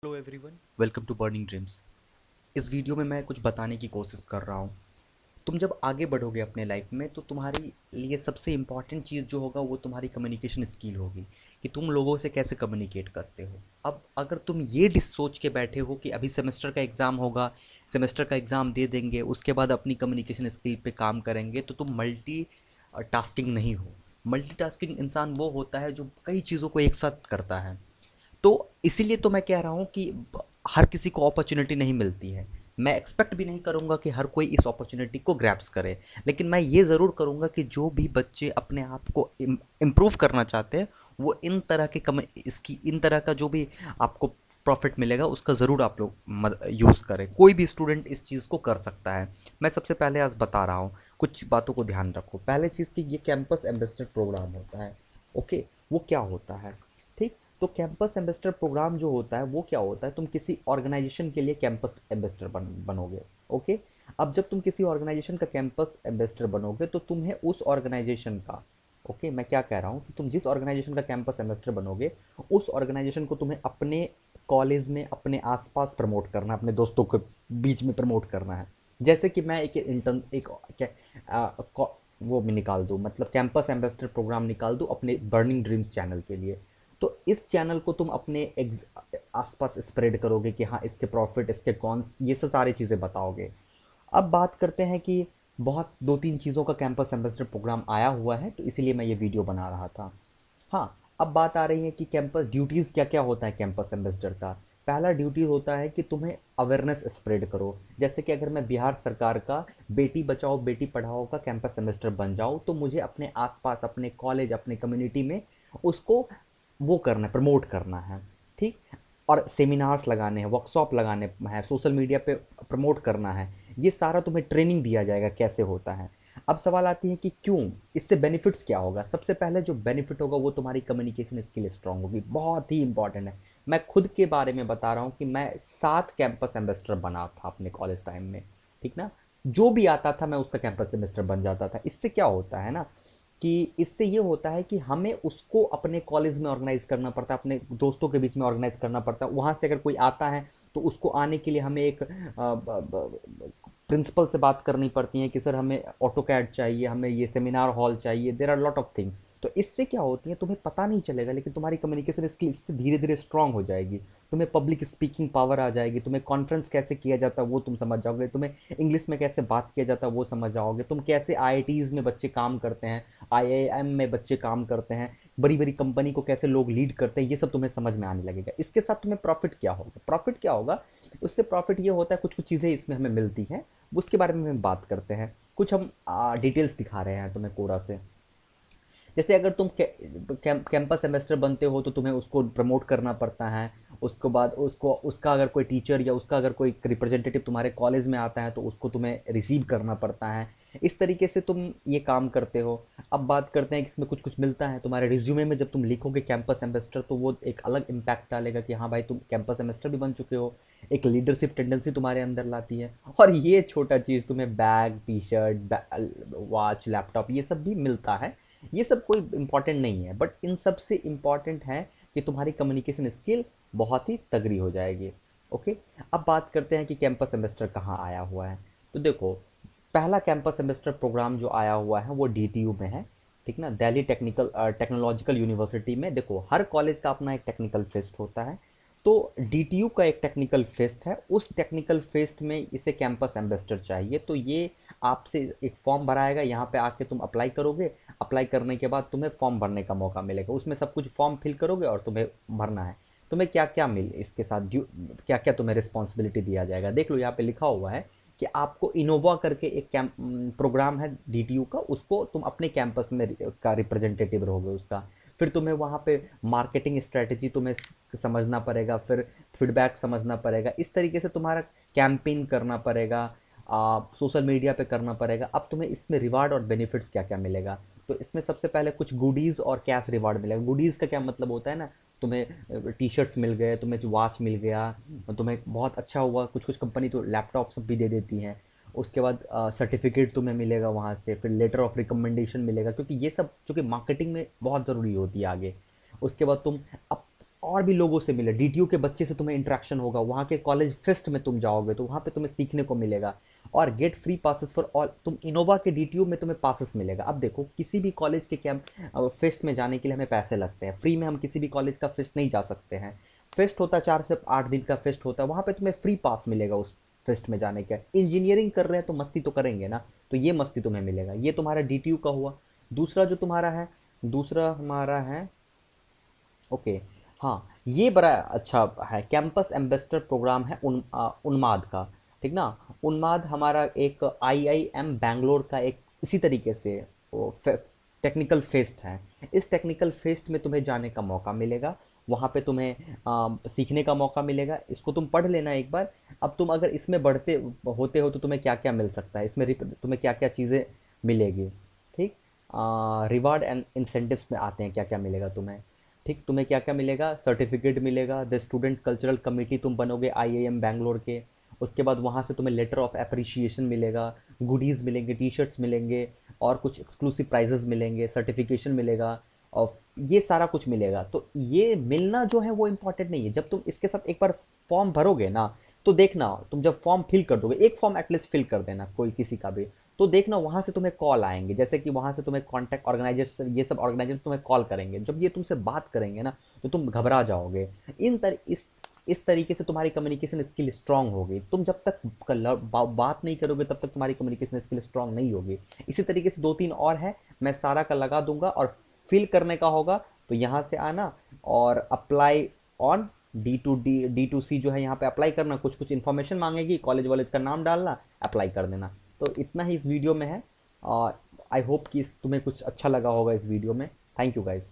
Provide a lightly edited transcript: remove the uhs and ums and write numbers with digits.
Hello everyone, welcome to Burning Dreams. इस video में मैं कुछ बताने की कोशिश कर रहा हूँ। तुम जब आगे बढ़ोगे अपने लाइफ में तो तुम्हारी लिए सबसे इम्पॉर्टेंट चीज़ जो होगा वो तुम्हारी कम्युनिकेशन स्किल होगी कि तुम लोगों से कैसे कम्युनिकेट करते हो। अब अगर तुम ये डिस सोच के बैठे हो कि अभी सेमेस्टर का एग्ज़ाम होगा, सेमेस्टर का एग्ज़ाम दे देंगे, उसके बाद अपनी कम्युनिकेशन स्किल पे काम करेंगे, तो तुम मल्टी टास्किंग नहीं हो। मल्टीटास्किंग इंसान वो होता है जो कई चीज़ों को एक साथ करता है। तो इसीलिए तो मैं कह रहा हूँ कि हर किसी को अपॉर्चुनिटी नहीं मिलती है। मैं एक्सपेक्ट भी नहीं करूँगा कि हर कोई इस अपॉर्चुनिटी को ग्रैब्स करे, लेकिन मैं ये ज़रूर करूँगा कि जो भी बच्चे अपने आप को इम्प्रूव करना चाहते हैं वो इन तरह के इसकी इन तरह का जो भी आपको प्रॉफिट मिलेगा उसका ज़रूर आप लोग यूज़ करें। कोई भी स्टूडेंट इस चीज़ को कर सकता है। मैं सबसे पहले आज बता रहा हूँ, कुछ बातों को ध्यान रखो। पहले चीज़ कि ये कैंपस एम्बेसडर प्रोग्राम होता है। ओके, वो क्या होता है? ठीक। तो कैंपस एम्बेसडर प्रोग्राम जो होता है वो क्या होता है, तुम किसी ऑर्गेनाइजेशन के लिए कैंपस एम्बेसडर बनोगे। ओके। अब जब तुम किसी ऑर्गेनाइजेशन का कैंपस एम्बेसडर बनोगे तो तुम्हें उस ऑर्गेनाइजेशन का, ओके, मैं क्या कह रहा हूँ कि तुम जिस ऑर्गेनाइजेशन का कैंपस एम्बेसडर बनोगे उस ऑर्गेनाइजेशन को तुम्हें अपने कॉलेज में अपने आसपास प्रमोट करना है, अपने दोस्तों के बीच में प्रमोट करना है। जैसे कि मैं एक इंटर्न एक वो भी निकाल दूँ, मतलब कैंपस एम्बेसडर प्रोग्राम निकाल दूँ अपने बर्निंग ड्रीम्स चैनल के लिए। तो इस चैनल को तुम अपने आसपास स्प्रेड करोगे कि हाँ इसके प्रॉफिट, इसके कॉन्स, ये सब सारी चीज़ें बताओगे। अब बात करते हैं कि बहुत दो तीन चीज़ों का कैंपस एम्बेसडर प्रोग्राम आया हुआ है तो इसीलिए मैं ये वीडियो बना रहा था। हाँ, अब बात आ रही है कि कैंपस ड्यूटीज़ क्या क्या होता है कैंपस एम्बेसडर का। पहला ड्यूटी होता है कि तुम्हें अवेयरनेस स्प्रेड करो। जैसे कि अगर मैं बिहार सरकार का बेटी बचाओ बेटी पढ़ाओ का कैंपस सेमेस्टर बन जाऊँ तो मुझे अपने आसपास, अपने कॉलेज, अपने कम्युनिटी में उसको वो करना है, प्रमोट करना है। ठीक। और सेमिनार्स लगाने हैं, वर्कशॉप लगाने हैं, सोशल मीडिया पे प्रमोट करना है। ये सारा तुम्हें ट्रेनिंग दिया जाएगा कैसे होता है। अब सवाल आती है कि क्यों, इससे बेनिफिट्स क्या होगा। सबसे पहले जो बेनिफिट होगा वो तुम्हारी कम्युनिकेशन स्किल स्ट्रांग होगी, बहुत ही इंपॉर्टेंट है। मैं खुद के बारे में बता रहा हूँ कि मैं 7 कैंपस एम्बेसडर बना था अपने कॉलेज टाइम में। ठीक ना। जो भी आता था मैं उसका कैंपस एम्बेसडर बन जाता था। इससे क्या होता है ना कि इससे ये होता है कि हमें उसको अपने कॉलेज में ऑर्गेनाइज करना पड़ता है, अपने दोस्तों के बीच में ऑर्गेनाइज करना पड़ता है। वहाँ से अगर कोई आता है तो उसको आने के लिए हमें एक प्रिंसिपल से बात करनी पड़ती है कि सर हमें ऑटो कैड चाहिए, हमें ये सेमिनार हॉल चाहिए, there are lot of thing. तो इससे क्या होती है तुम्हें पता नहीं चलेगा, लेकिन तुम्हारी कम्युनिकेशन स्किल इससे धीरे धीरे स्ट्रांग हो जाएगी। तुम्हें पब्लिक स्पीकिंग पावर आ जाएगी, तुम्हें कॉन्फ्रेंस कैसे किया जाता है वो तुम समझ जाओगे, तुम्हें इंग्लिश में कैसे बात किया जाता है वो समझ जाओगे, तुम कैसे आईआईटीज़ में बच्चे काम करते हैं, आईआईएम में बच्चे काम करते हैं, बड़ी बड़ी कंपनी को कैसे लोग लीड करते हैं, ये सब तुम्हें समझ में आने लगेगा। इसके साथ तुम्हें प्रॉफिट क्या होगा, प्रॉफिट क्या होगा, उससे प्रॉफिट ये होता है कुछ कुछ चीज़ें इसमें हमें मिलती हैं, उसके बारे में हम बात करते हैं। कुछ हम डिटेल्स दिखा रहे हैं तुम्हें कोरा से। जैसे अगर तुम कैंपस सेमेस्टर बनते हो तो तुम्हें उसको प्रमोट करना पड़ता है। उसके बाद उसको उसका अगर कोई टीचर या उसका अगर कोई रिप्रेजेंटेटिव तुम्हारे कॉलेज में आता है तो उसको तुम्हें रिसीव करना पड़ता है। इस तरीके से तुम ये काम करते हो। अब बात करते हैं कि इसमें कुछ कुछ मिलता है तुम्हारे रिज्यूमे में। जब तुम लिखोगे कैंपस सेमेस्टर तो वो एक अलग इम्पैक्ट डालेगा कि हाँ भाई तुम कैंपस सेमेस्टर भी बन चुके हो। एक लीडरशिप टेंडेंसी तुम्हारे अंदर लाती है। और ये छोटा चीज़ तुम्हें bag, T shirt, watch, laptop ये सब भी मिलता है। ये सब कोई इंपॉर्टेंट नहीं है, बट इन सब से इम्पॉर्टेंट है कि तुम्हारी कम्युनिकेशन स्किल बहुत ही तगड़ी हो जाएगी। ओके। अब बात करते हैं कि कैंपस सेमेस्टर कहाँ आया हुआ है। तो देखो, पहला कैंपस सेमेस्टर प्रोग्राम जो आया हुआ है वो डीटीयू में है। ठीक ना, दिल्ली टेक्नोलॉजिकल यूनिवर्सिटी में। देखो, हर कॉलेज का अपना एक टेक्निकल फेस्ट होता है। तो डीटीयू का एक टेक्निकल फेस्ट है, उस टेक्निकल फेस्ट में इसे कैंपस एम्बेसडर चाहिए। तो ये आपसे एक फॉर्म भराएगा, यहाँ पे आके तुम अप्लाई करोगे। अप्लाई करने के बाद तुम्हें फॉर्म भरने का मौका मिलेगा, उसमें सब कुछ फॉर्म फिल करोगे और तुम्हें भरना है। तुम्हें क्या क्या मिल इसके साथ क्या क्या तुम्हें रिस्पॉन्सिबिलिटी दिया जाएगा, देख लो यहाँ पे लिखा हुआ है कि आपको इनोवा करके एक प्रोग्राम है डीटीयू का, उसको तुम अपने कैंपस में का रिप्रेजेंटेटिव रहोगे उसका। फिर तुम्हें वहाँ पे मार्केटिंग स्ट्रेटेजी तुम्हें समझना पड़ेगा, फिर फीडबैक समझना पड़ेगा, इस तरीके से तुम्हारा कैंपेन करना पड़ेगा, सोशल मीडिया पे करना पड़ेगा। अब तुम्हें इसमें रिवार्ड और बेनिफिट्स क्या क्या मिलेगा, तो इसमें सबसे पहले कुछ गुडीज़ और कैश रिवार्ड मिलेगा। गुडीज़ का क्या मतलब होता है ना, तुम्हें टी शर्ट्स मिल गए, तुम्हें वॉच मिल गया, तुम्हें बहुत अच्छा हुआ, कुछ कुछ कंपनी तो लैपटॉप सब भी दे देती हैं। उसके बाद सर्टिफिकेट तुम्हें मिलेगा वहाँ से, फिर लेटर ऑफ रिकमेंडेशन मिलेगा, क्योंकि ये सब चूँकि मार्केटिंग में बहुत ज़रूरी होती है आगे। उसके बाद तुम और भी लोगों से मिले, डीटीयू के बच्चे से तुम्हें इंटरेक्शन होगा, वहाँ के कॉलेज फेस्ट में तुम जाओगे तो वहाँ पे तुम्हें सीखने को मिलेगा। और get free passes for all, तुम इनोवा के डीटीयू में तुम्हें पासेस मिलेगा। अब देखो किसी भी कॉलेज के कैंप फेस्ट में जाने के लिए हमें पैसे लगते हैं, फ्री में हम किसी भी कॉलेज का फेस्ट नहीं जा सकते हैं। फेस्ट होता है 4 से 8 दिन का फेस्ट होता है, वहाँ पे तुम्हें फ्री पास मिलेगा उस फेस्ट में जाने का। इंजीनियरिंग कर रहे हैं तो मस्ती तो करेंगे ना, तो ये मस्ती तुम्हें मिलेगा। ये तुम्हारा डीटीयू का हुआ। दूसरा जो तुम्हारा है, दूसरा हमारा है, ओके, हाँ, ये बड़ा अच्छा है, कैंपस एम्बेसडर प्रोग्राम है उन्माद का। ठीक ना। उन्माद हमारा एक आईआईएम बैंगलोर का एक इसी तरीके से टेक्निकल फेस्ट है। इस टेक्निकल फेस्ट में तुम्हें जाने का मौका मिलेगा, वहाँ पे तुम्हें सीखने का मौका मिलेगा। इसको तुम पढ़ लेना एक बार। अब तुम अगर इसमें बढ़ते होते हो तो तुम्हें क्या क्या मिल सकता है इसमें, तुम्हें क्या क्या चीज़ें मिलेगी। ठीक। रिवार्ड एंड इंसेंटिव्स में आते हैं क्या क्या मिलेगा तुम्हें। ठीक, तुम्हें क्या क्या मिलेगा, सर्टिफिकेट मिलेगा, द स्टूडेंट कल्चरल कमेटी तुम बनोगे आईआईएम बैंगलोर के। उसके बाद वहाँ से तुम्हें लेटर ऑफ अप्रिशिएशन मिलेगा, गुडीज़ मिलेंगे, टी शर्ट्स मिलेंगे, और कुछ एक्सक्लूसिव प्राइजेस मिलेंगे, सर्टिफिकेशन मिलेगा, और ये सारा कुछ मिलेगा। तो ये मिलना जो है वो इम्पॉर्टेंट नहीं है। जब तुम इसके साथ एक बार फॉर्म भरोगे ना, तो देखना तुम जब फॉर्म फिल कर दोगे, एक फॉर्म एटलीस्ट फिल कर देना कोई किसी का भी, तो देखना वहाँ से तुम्हें कॉल आएंगे, जैसे कि वहाँ से तुम्हें कॉन्टैक्ट ऑर्गेनाइजर, ये सब ऑर्गेनाइजर तुम्हें कॉल करेंगे। जब ये तुमसे बात करेंगे ना तो तुम घबरा जाओगे। इस तरीके से तुम्हारी कम्युनिकेशन स्किल स्ट्रांग होगी। तुम जब तक बात नहीं करोगे तब तक तुम्हारी कम्युनिकेशन स्किल स्ट्रांग नहीं होगी। इसी तरीके से 2-3 और है, मैं सारा का लगा दूंगा, और फिल करने का होगा तो यहाँ से आना और अप्लाई ऑन D2C जो है यहाँ पे अप्लाई करना। कुछ कुछ इन्फॉर्मेशन मांगेगी, कॉलेज वॉलेज का नाम डालना, अप्लाई कर देना। तो इतना ही इस वीडियो में है। आई होप कि तुम्हें कुछ अच्छा लगा होगा इस वीडियो में। Thank you guys.